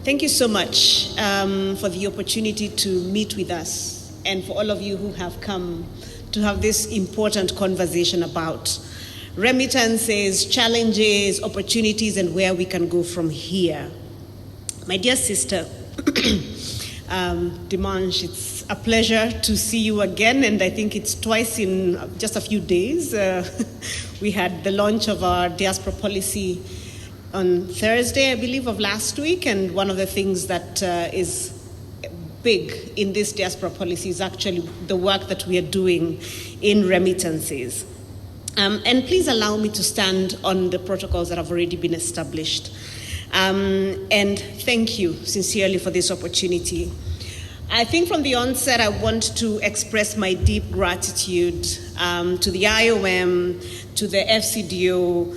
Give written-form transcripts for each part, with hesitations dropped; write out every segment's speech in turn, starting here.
Thank you so much for the opportunity to meet with us and for all of you who have come to have this important conversation about remittances, challenges, opportunities, and where we can go from here. My dear sister, Dimanche, it's a pleasure to see you again, and I think it's twice in just a few days. We had the launch of our diaspora policy on Thursday, I believe, of last week, and one of the things that is big in this diaspora policy is actually the work that we are doing in remittances. And please allow me to stand on the protocols that have already been established. And thank you sincerely for this opportunity. I think from the onset, I want to express my deep gratitude to the IOM, to the FCDO,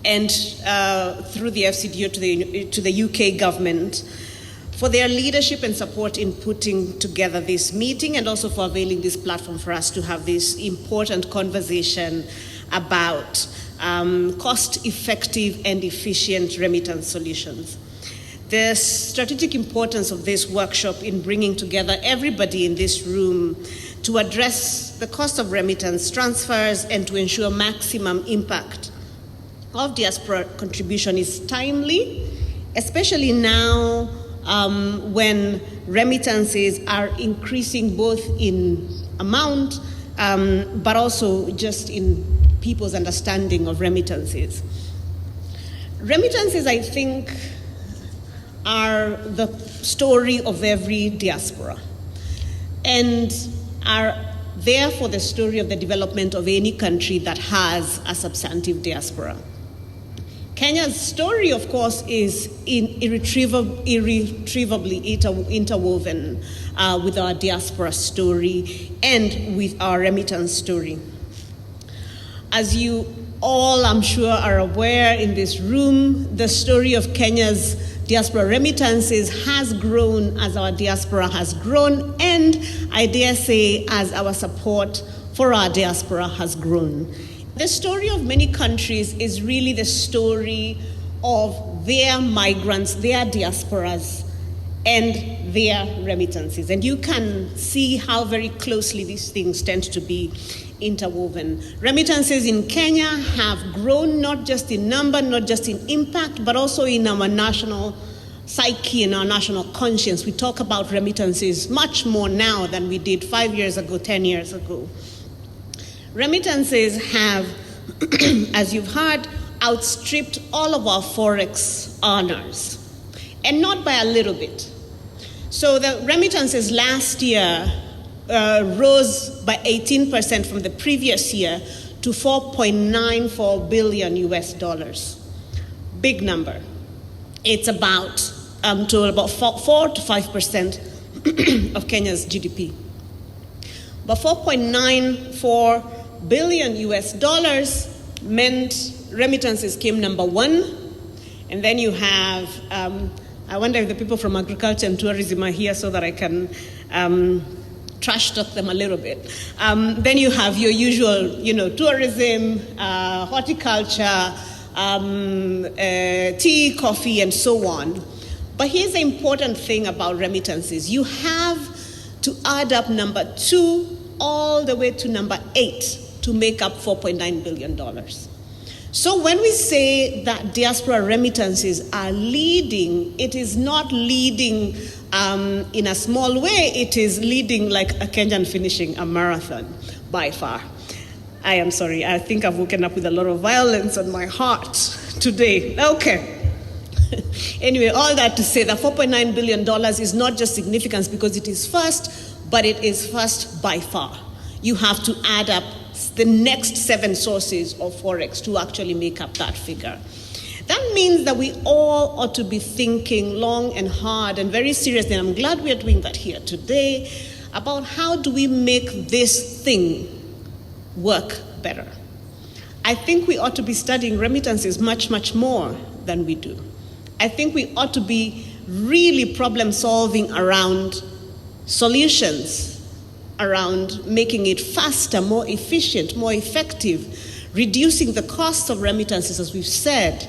and through the FCDO to the UK government for their leadership and support in putting together this meeting, and also for availing this platform for us to have this important conversation about cost-effective and efficient remittance solutions. The strategic importance of this workshop in bringing together everybody in this room to address the cost of remittance transfers and to ensure maximum impact of diaspora contribution is timely, especially now when remittances are increasing both in amount but also just in people's understanding of remittances. Remittances, I think, are the story of every diaspora and are therefore the story of the development of any country that has a substantive diaspora. Kenya's story, of course, is irretrievably interwoven with our diaspora story and with our remittance story. As you all, I'm sure, are aware in this room, the story of Kenya's diaspora remittances has grown as our diaspora has grown, and I dare say as our support for our diaspora has grown. The story of many countries is really the story of their migrants, their diasporas, and their remittances. And you can see how very closely these things tend to be interwoven. Remittances in Kenya have grown not just in number, not just in impact, but also in our national psyche and our national conscience. We talk about remittances much more now than we did 5 years ago, 10 years ago. Remittances have, as you've heard, outstripped all of our forex earners, and not by a little bit. So the remittances last year rose by 18% from the previous year to $4.94 billion US. Big number. It's about 4 to 5% of Kenya's GDP. But $4.94 billion US meant remittances came number one, and then you have I wonder if the people from agriculture and tourism are here so that I can trash talk them a little bit. Then you have your usual, tourism, horticulture, tea, coffee, and so on. But here's the important thing about remittances. You have to add up number 2 all the way to number 8 to make up $4.9 billion. So when we say that diaspora remittances are leading, it is not leading in a small way. It is leading like a Kenyan finishing a marathon by far. I am sorry. I think I've woken up with a lot of violence on my heart today. Okay. Anyway, all that to say that $4.9 billion is not just significance because it is first, but it is first by far. You have to add up the next 7 sources of forex to actually make up that figure. That means that we all ought to be thinking long and hard and very seriously, and I'm glad we are doing that here today, about how do we make this thing work better. I think we ought to be studying remittances much, much more than we do. I think we ought to be really problem solving around solutions, around making it faster, more efficient, more effective, reducing the cost of remittances, as we've said,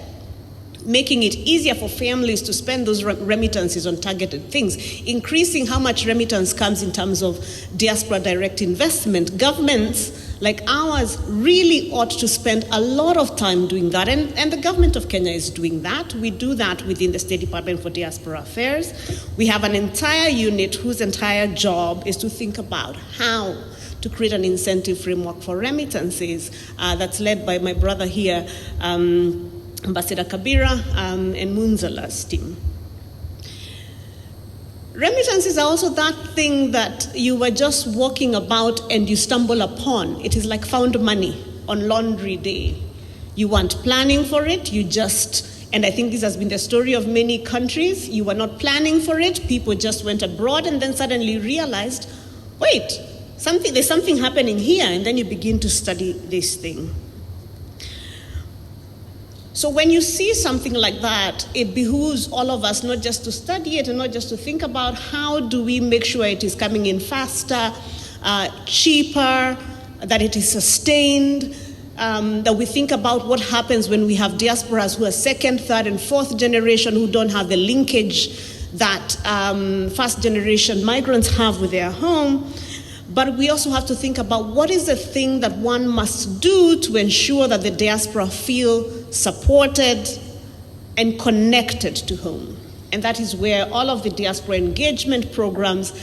making it easier for families to spend those remittances on targeted things, increasing how much remittance comes in terms of diaspora direct investment. Governments like ours really ought to spend a lot of time doing that, and the government of Kenya is doing that. We do that within the State Department for Diaspora Affairs. We have an entire unit whose entire job is to think about how to create an incentive framework for remittances that's led by my brother here, Ambassador Kabira and Munzala's team. Remittances are also that thing that you were just walking about and you stumble upon. It is like found money on laundry day. You weren't planning for it, and I think this has been the story of many countries. You were not planning for it, people just went abroad and then suddenly realized, wait, there's something happening here, and then you begin to study this thing. So when you see something like that, it behooves all of us not just to study it and not just to think about how do we make sure it is coming in faster, cheaper, that it is sustained, that we think about what happens when we have diasporas who are second, third, and fourth generation who don't have the linkage that first generation migrants have with their home. But we also have to think about what is the thing that one must do to ensure that the diaspora feel supported and connected to home. And that is where all of the diaspora engagement programs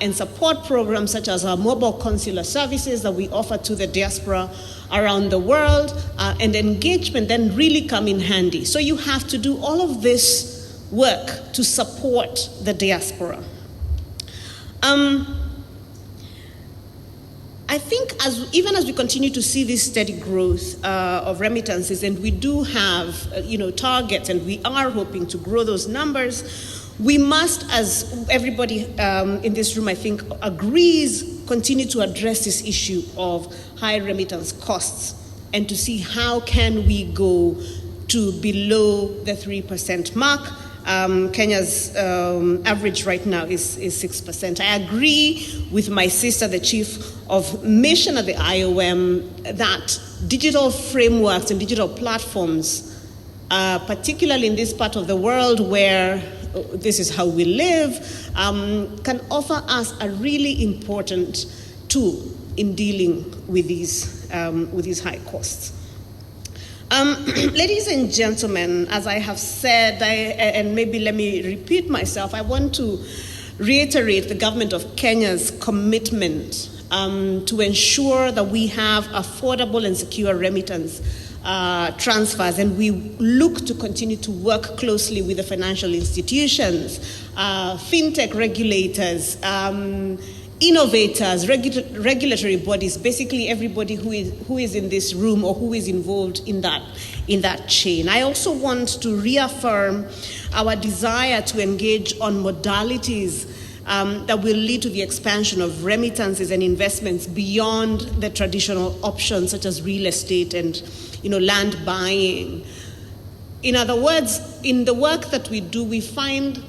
and support programs, such as our mobile consular services that we offer to the diaspora around the world, and engagement then really come in handy. So you have to do all of this work to support the diaspora. I think even as we continue to see this steady growth of remittances, and we do have targets, and we are hoping to grow those numbers, we must, as everybody in this room I think agrees, continue to address this issue of high remittance costs and to see how can we go to below the 3% mark. Kenya's average right now is 6%. I agree with my sister, the chief of mission at the IOM, that digital frameworks and digital platforms, particularly in this part of the world where this is how we live, can offer us a really important tool in dealing with these high costs. Ladies and gentlemen, as I have said, and maybe let me repeat myself, I want to reiterate the government of Kenya's commitment to ensure that we have affordable and secure remittance transfers, and we look to continue to work closely with the financial institutions, fintech regulators, innovators, regulatory bodies, basically everybody who is in this room or who is involved in that chain. I also want to reaffirm our desire to engage on modalities that will lead to the expansion of remittances and investments beyond the traditional options such as real estate and land buying. In other words, in the work that we do, we find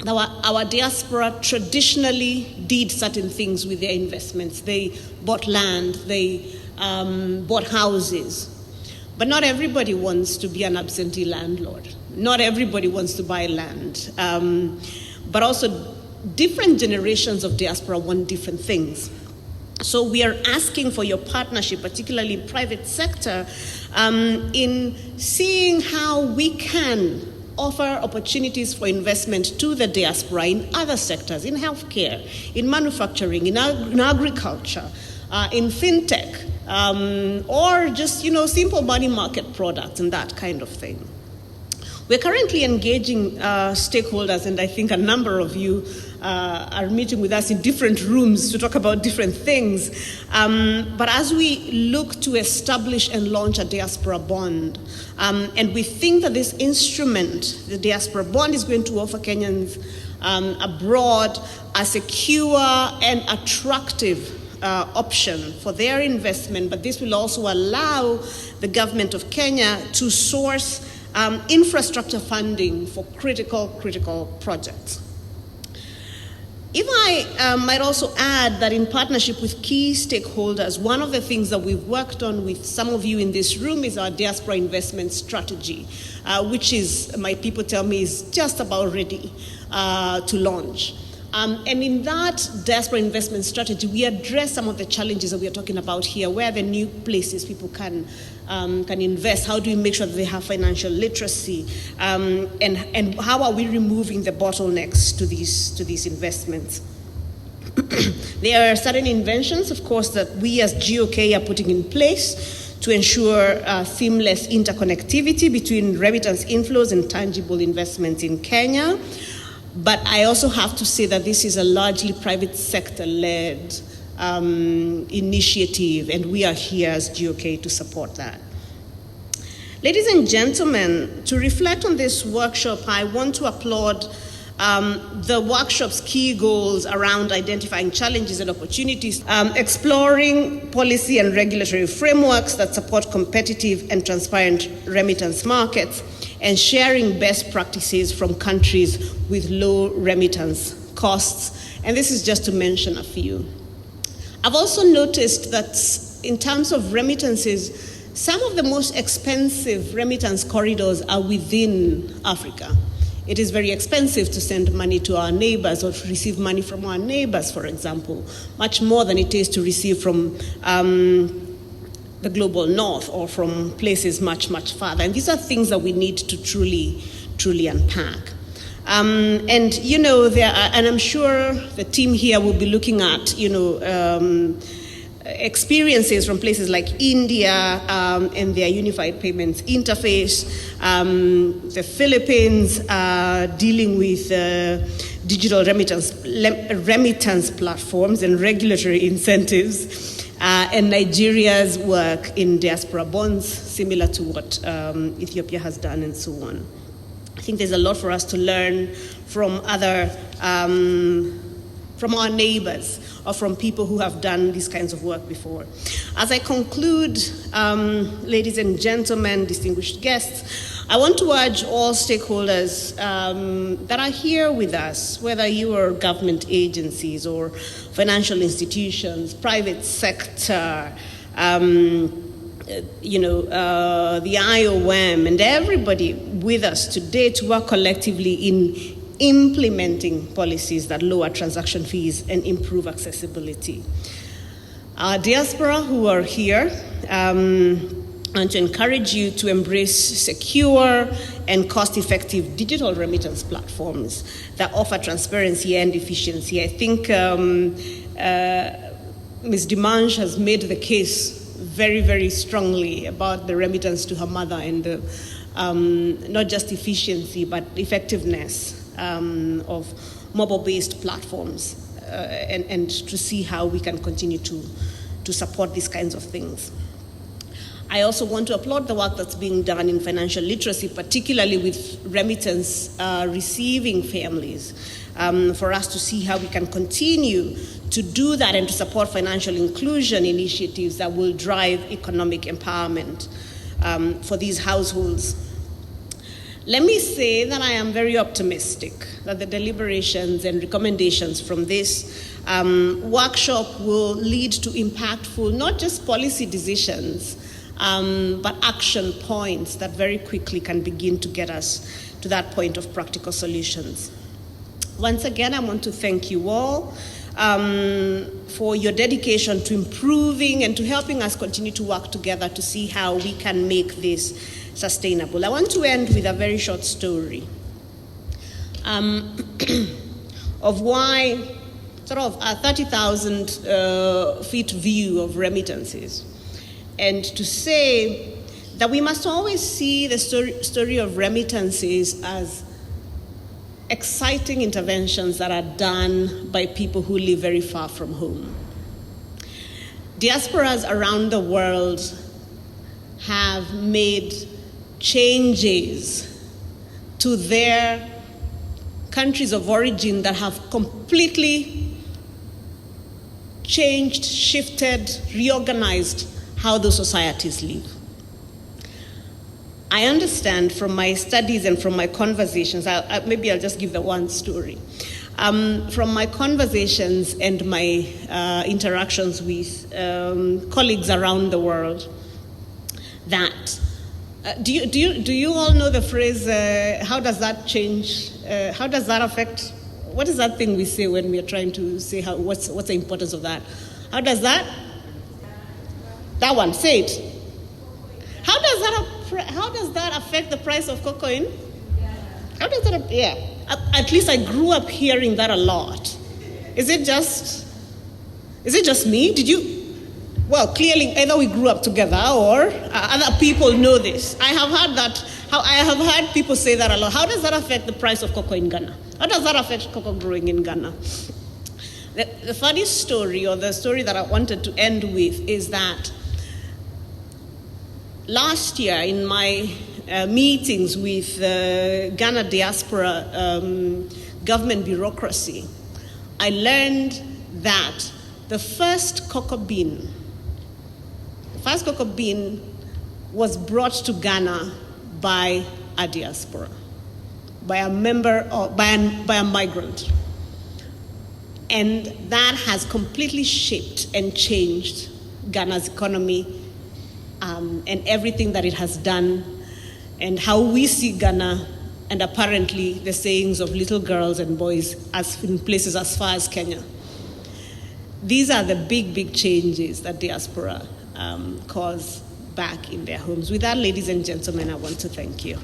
our diaspora traditionally did certain things with their investments. They bought land, they bought houses. But not everybody wants to be an absentee landlord. Not everybody wants to buy land. But also, different generations of diaspora want different things. So we are asking for your partnership, particularly in private sector, in seeing how we can offer opportunities for investment to the diaspora in other sectors, in healthcare, in manufacturing, in agriculture, in fintech, or just simple money market products and that kind of thing. We're currently engaging stakeholders, and I think a number of you are meeting with us in different rooms to talk about different things. But as we look to establish and launch a diaspora bond, and we think that this instrument, the diaspora bond, is going to offer Kenyans abroad a secure and attractive option for their investment, but this will also allow the government of Kenya to source infrastructure funding for critical projects. If I might also add that in partnership with key stakeholders, one of the things that we've worked on with some of you in this room is our diaspora investment strategy, which is, my people tell me, is just about ready to launch. And in that diaspora investment strategy, we address some of the challenges that we are talking about here. Where are the new places people can invest? How do we make sure that they have financial literacy? And how are we removing the bottlenecks to these investments? There are certain inventions, of course, that we as GOK are putting in place to ensure seamless interconnectivity between remittance inflows and tangible investments in Kenya. But I also have to say that this is a largely private sector-led initiative, and we are here as GOK to support that. Ladies and gentlemen, to reflect on this workshop, I want to applaud the workshop's key goals around identifying challenges and opportunities, exploring policy and regulatory frameworks that support competitive and transparent remittance markets, and sharing best practices from countries with low remittance costs. And this is just to mention a few. I've also noticed that in terms of remittances, some of the most expensive remittance corridors are within Africa. It is very expensive to send money to our neighbors or to receive money from our neighbors, for example, much more than it is to receive from the global north or from places much, much farther. And these are things that we need to truly unpack. And, you know, and I'm sure the team here will be looking at, experiences from places like India and their unified payments interface, the Philippines dealing with digital remittance platforms and regulatory incentives, and Nigeria's work in diaspora bonds, similar to what Ethiopia has done, and so on. I think there's a lot for us to learn from from our neighbors or from people who have done these kinds of work before. As I conclude, ladies and gentlemen, distinguished guests, I want to urge all stakeholders that are here with us, whether you are government agencies or financial institutions, private sector, the IOM, and everybody with us today to work collectively in implementing policies that lower transaction fees and improve accessibility. Our diaspora who are here, and to encourage you to embrace secure and cost-effective digital remittance platforms that offer transparency and efficiency. I think Ms. Dimanche has made the case very, very strongly about the remittance to her mother and the, not just efficiency, but effectiveness of mobile-based platforms, and to see how we can continue to support these kinds of things. I also want to applaud the work that's being done in financial literacy, particularly with remittance receiving families, for us to see how we can continue to do that and to support financial inclusion initiatives that will drive economic empowerment for these households. Let me say that I am very optimistic that the deliberations and recommendations from this workshop will lead to impactful, not just policy decisions, but action points that very quickly can begin to get us to that point of practical solutions. Once again, I want to thank you all for your dedication to improving and to helping us continue to work together to see how we can make this sustainable. I want to end with a very short story of why sort of a 30,000 feet view of remittances, and to say that we must always see the story of remittances as exciting interventions that are done by people who live very far from home. Diasporas around the world have made changes to their countries of origin that have completely changed, shifted, reorganized how those societies live. I understand from my studies and from my conversations, maybe I'll just give the one story. From my conversations and my interactions with colleagues around the world, that do you all know the phrase, how does that change, how does that affect, what is that thing we say when we are trying to say what's the importance of that? How does that one, say it. How does that affect the price of cocoa in? How does that, yeah. At least I grew up hearing that a lot. Is it just me? Did you? Well, clearly, either we grew up together or other people know this. I have heard that. I have heard people say that a lot. How does that affect the price of cocoa in Ghana? How does that affect cocoa growing in Ghana? The funny story, or the story that I wanted to end with, is that last year in my meetings with Ghana diaspora government bureaucracy, I learned that the first cocoa bean was brought to Ghana by a diaspora, by a member, or by a migrant. And that has completely shaped and changed Ghana's economy and everything that it has done, and how we see Ghana, and apparently the sayings of little girls and boys as in places as far as Kenya. These are the big, big changes that diaspora cause back in their homes. With that, ladies and gentlemen, I want to thank you.